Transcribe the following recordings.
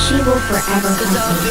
She will forever hunt me.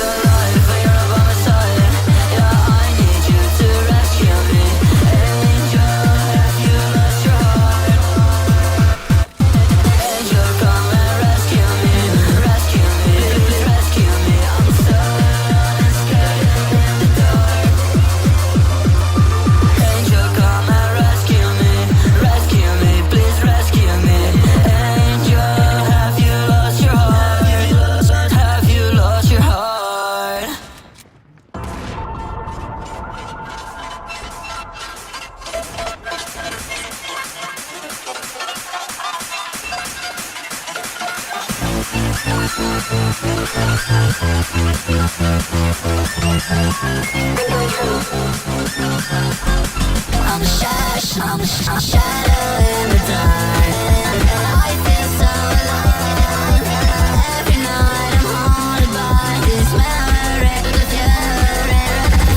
I'm a shadow in the dark. I feel so alive. Every night I'm haunted by this memory of you.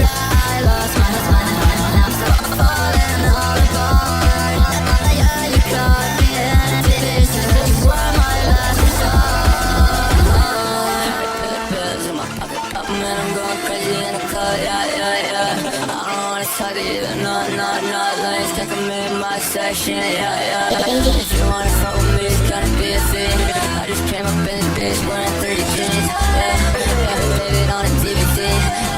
I lost my mind and I'm so falling all apart. Yeah, you caught me in this. You were my last resort. Pills in my pocket, up man, I'm going crazy in the car. Yeah. I don't wanna talk to you, not lanes. Take 'em in my section, yeah. If you wanna fuck with me, it's gonna be a thing. I just came up in this bitch wearing 30 jeans, yeah. Leave it on a DVD.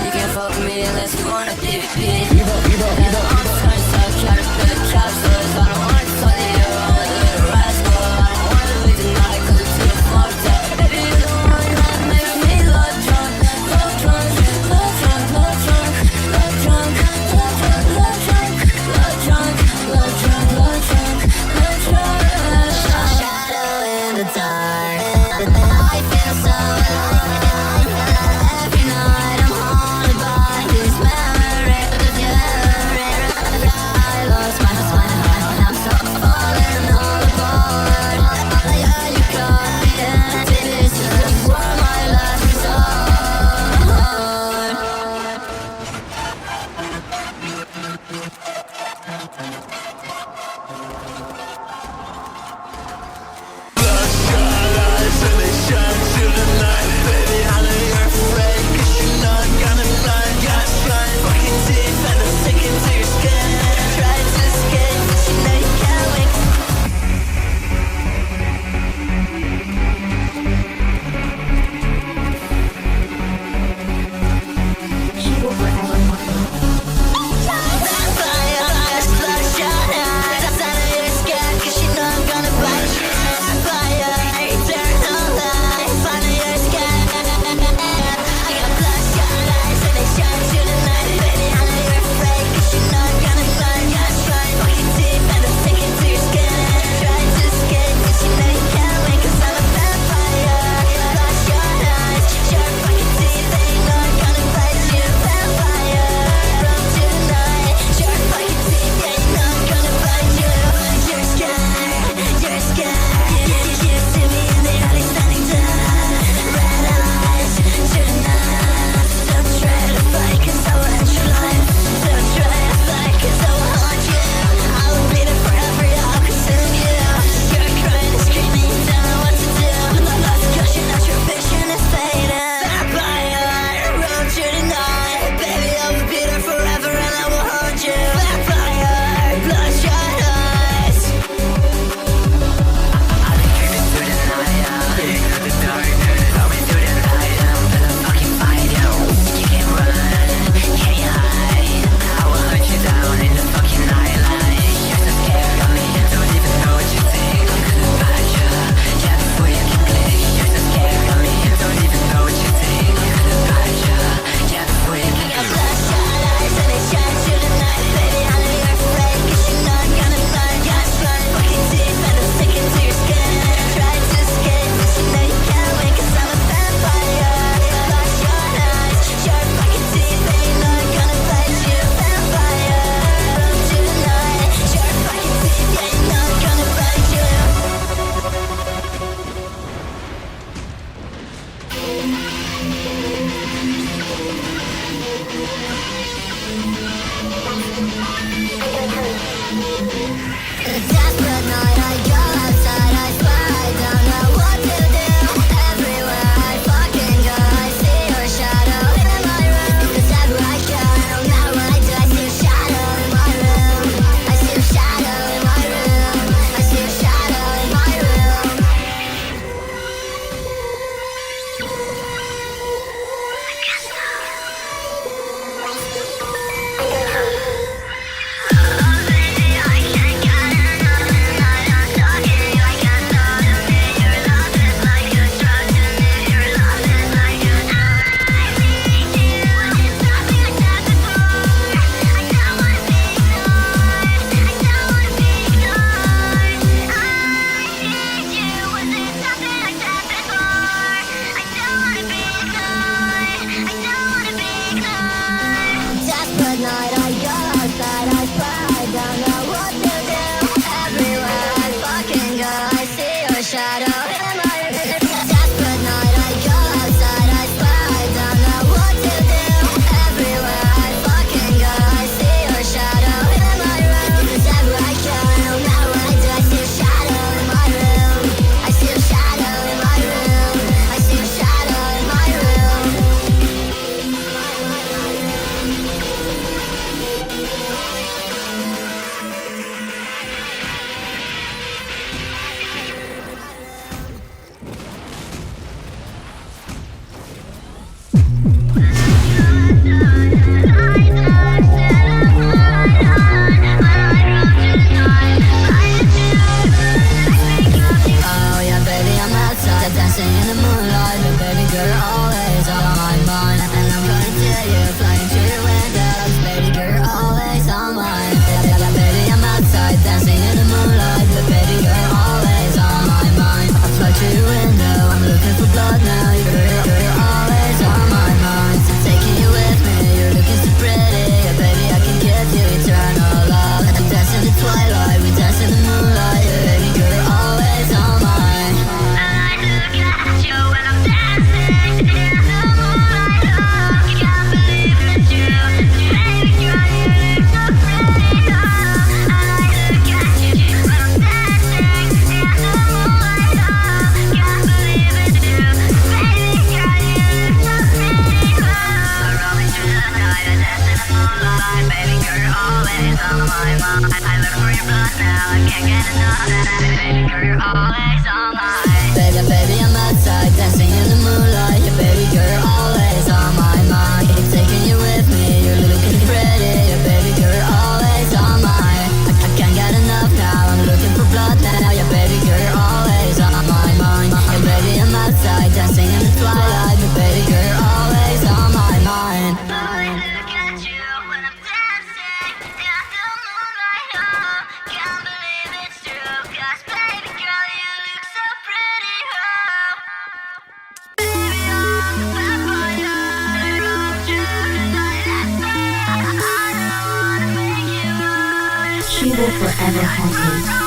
You can't fuck with me unless you want a DVD. I'm trying to try to build a capsule. I don't wanna talk to you, I'm a little rascal. I don't wanna leave tonight 'cause it's too fucked up. Baby, you're the one that makes me love drunk. Love drunk, love drunk, love drunk, love drunk, love drunk, love drunk, love drunk, love drunk, love drunk, love drunk. Shadow in the dark. I feel so alive. She will forever haunt me.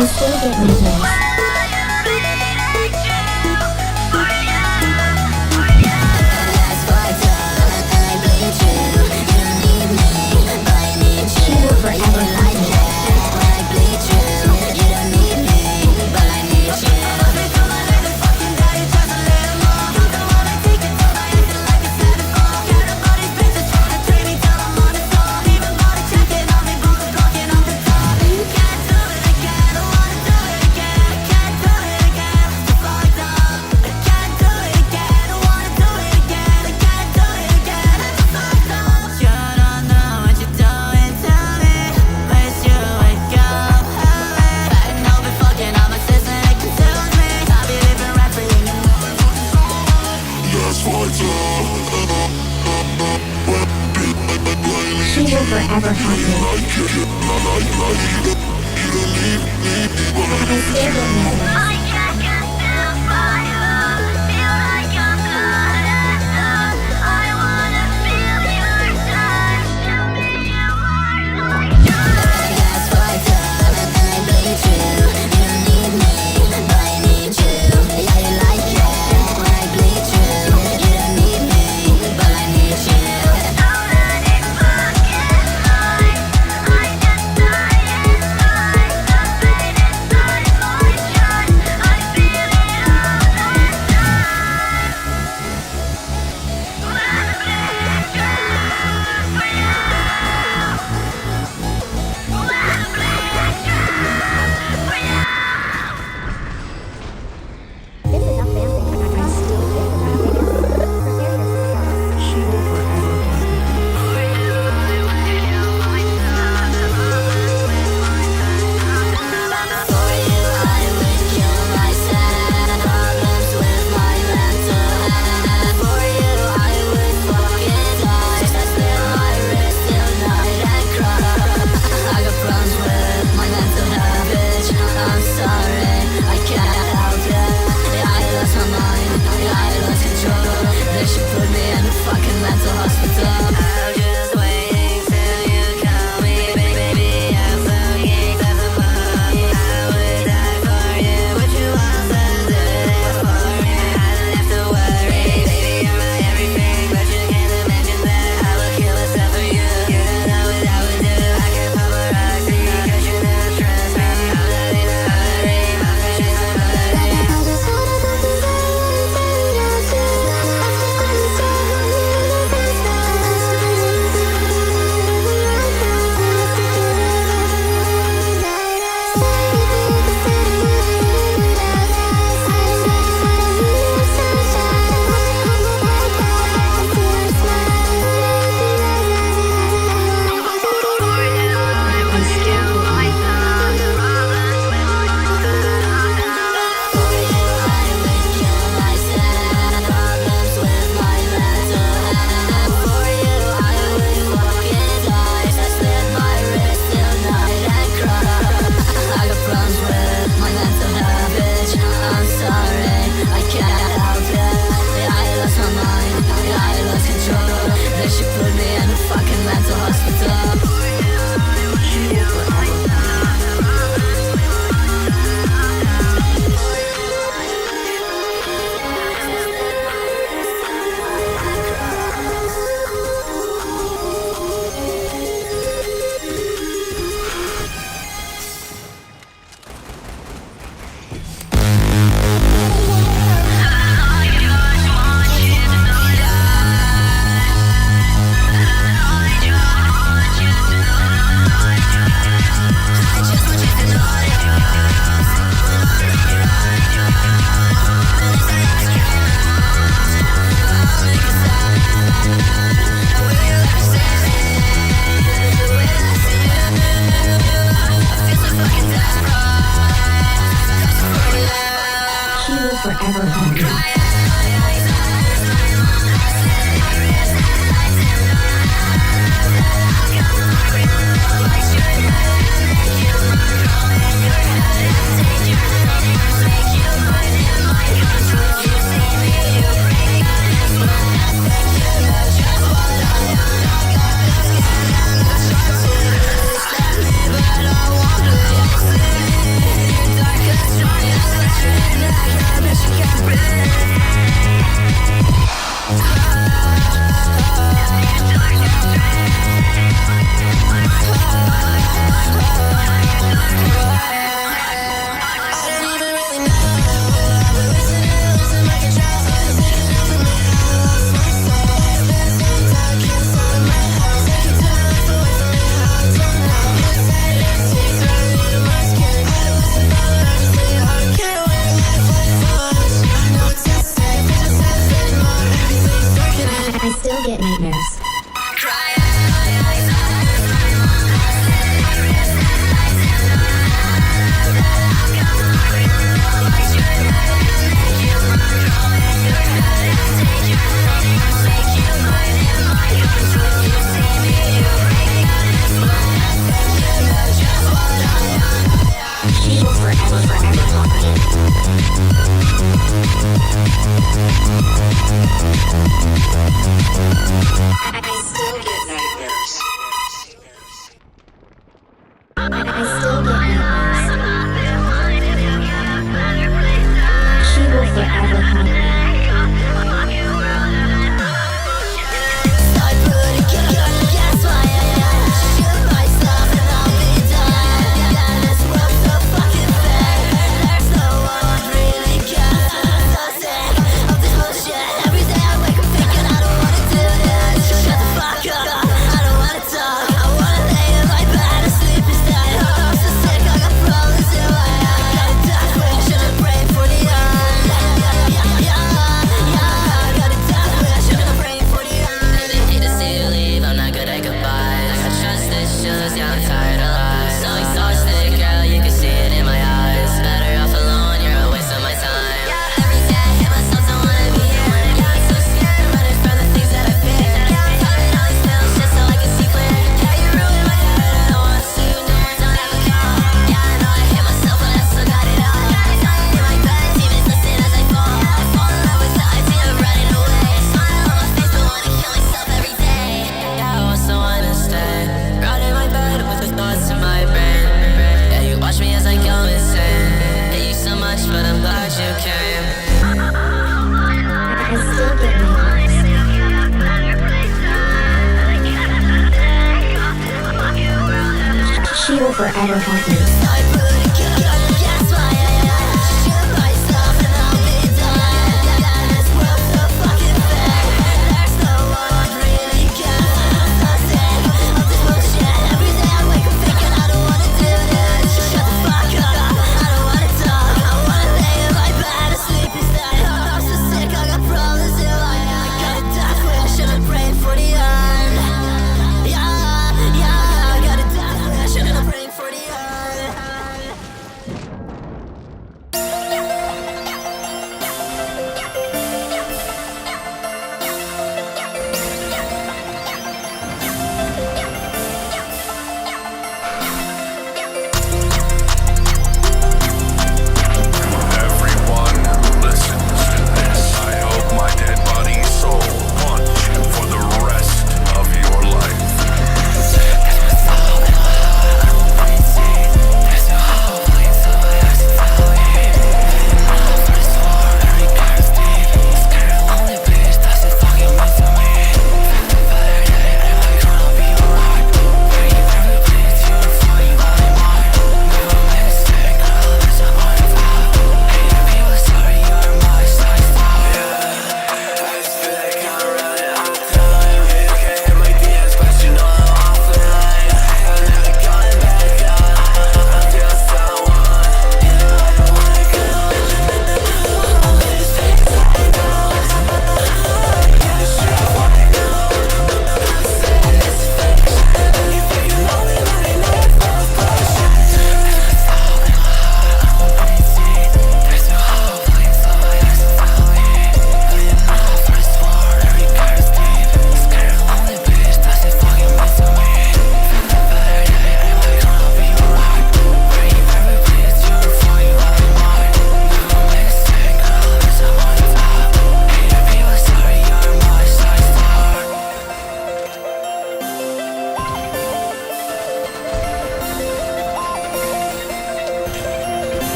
I still get nervous. forever have me. My favorite music. I can't get enough of you. Feel like I'm good at love. I wanna feel your touch. Tell me you are like good. That's fucked up, and I bleed you. You don't need me, but I need you. Yeah, you like it when I bleed you. You don't need me, but I need you. So many fucking lies. I just die inside. The pain inside my chest. forever haunt me.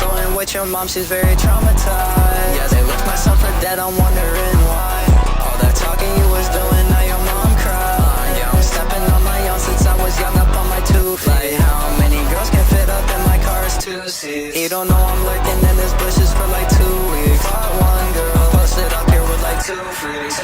consoling with your mom, she's very traumatized. Yeah, they left my son for dead, I'm wondering why. All that talking you was doing, now your mom cried. Yeah, I'm stepping on my own since I was young, up on my 2 feet. Like how many girls can fit up in my car's 2 seats? You don't know I'm lurking in this bushes for like 2 weeks. Fought one girl, posted up here with like 2 freaks.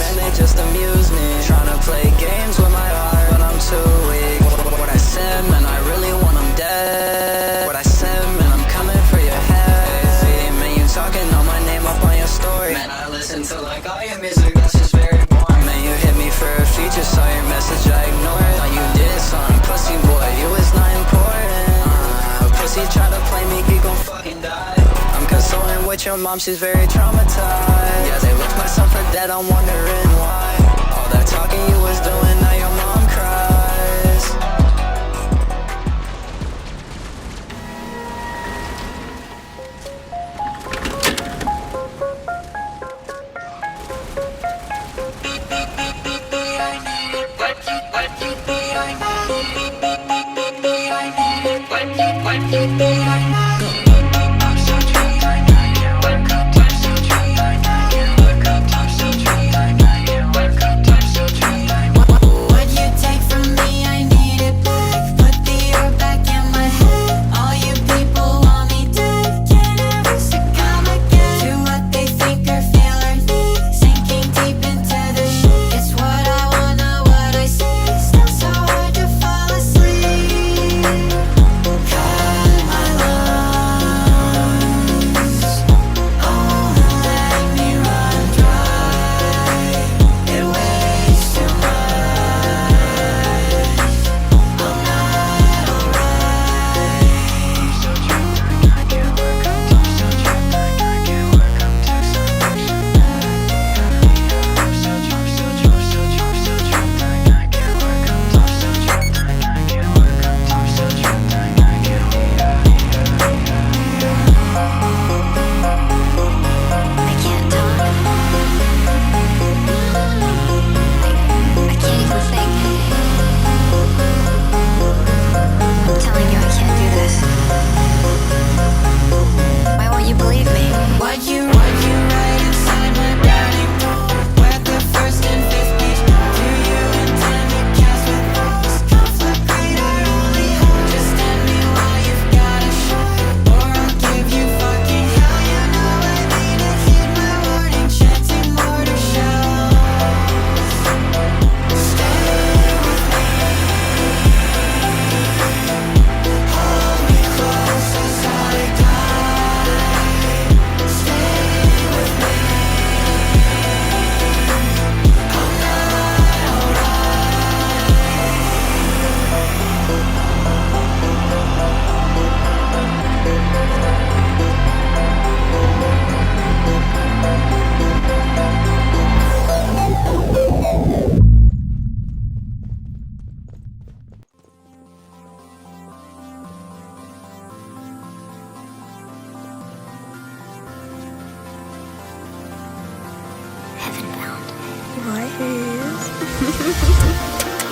Man, they just amuse me, tryna play games with my heart, but I'm too weak. What I said, man, I really want them dead. What I said, man, I'm coming for your head. Man, you talking on my name up on your story. Man, I listen to like all your music, that's just very boring. Man, you hit me for a feature, saw your message, I ignored. Thought you did something, pussy boy, you was not important. Pussy try to play me, he gon' fucking die. I'm consoling with your mom, she's very traumatized. Yeah, they left my son for dead, I'm wondering why. All that talking you was doing, now your mom cries.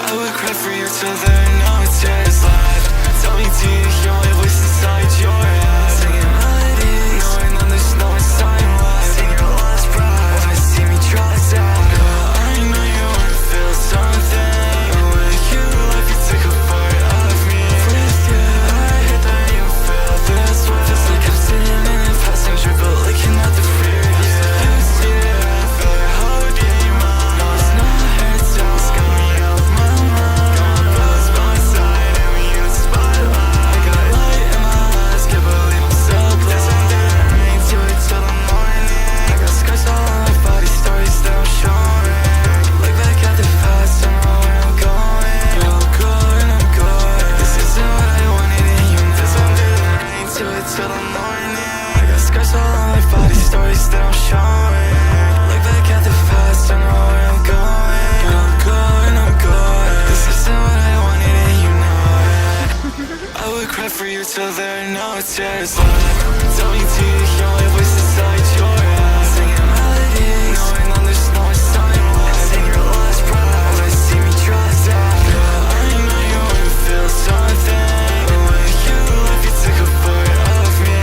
I would cry for you till there are no tears left. Tell me, do you hear my voice inside your head? Singing melodies, knowing that there's no time left. Sing your last breath, wanna see me try that. I know you wanna feel something. With you, life, you take a part of me. With you, I hate that you feel this way. Feels like I'm sitting in a passenger, but looking at the rear view. You see it, I feel your heart beating mine. No, it's not her time. It's got me out of my mind. Got my buzz by my side, and we in the spotlight. I got light in my eyes, can't believe I'm so blind. This ain't the rain, do it till the morning. I got scars all on my body, stories that I'm showing. Look back at the past, I know where I'm going. I'm going, I'm going. This isn't what I wanted, and you know. This ain't the rain, do it till the morning. I got scars all on my body, stories that I'm showing. Look back at the past, I know where I'm going. I'm going, I'm going. This isn't what I wanted, and you know it. I would cry for you till there are no tears left. Tell me, do you hear my voice inside your head? Singing melodies, knowing that there's no time left. Sing your last breath, wanna see me try that. I know you wanna feel something. With you, life, you take a part of me.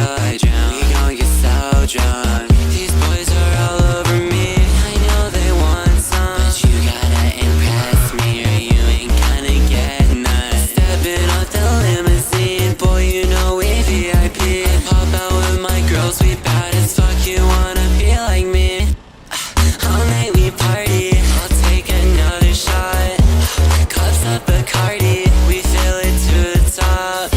till I drown. We gon' get so drunk. These boys are all over me. I know they want some, but you gotta impress me or you ain't gonna get none. Stepping off the limousine, boy, you know we VIP. I pop out with my girls, we bad as fuck. You wanna be like me? All night we party. I'll take another shot. Cups of Bacardi, we fill it to the top.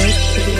remake.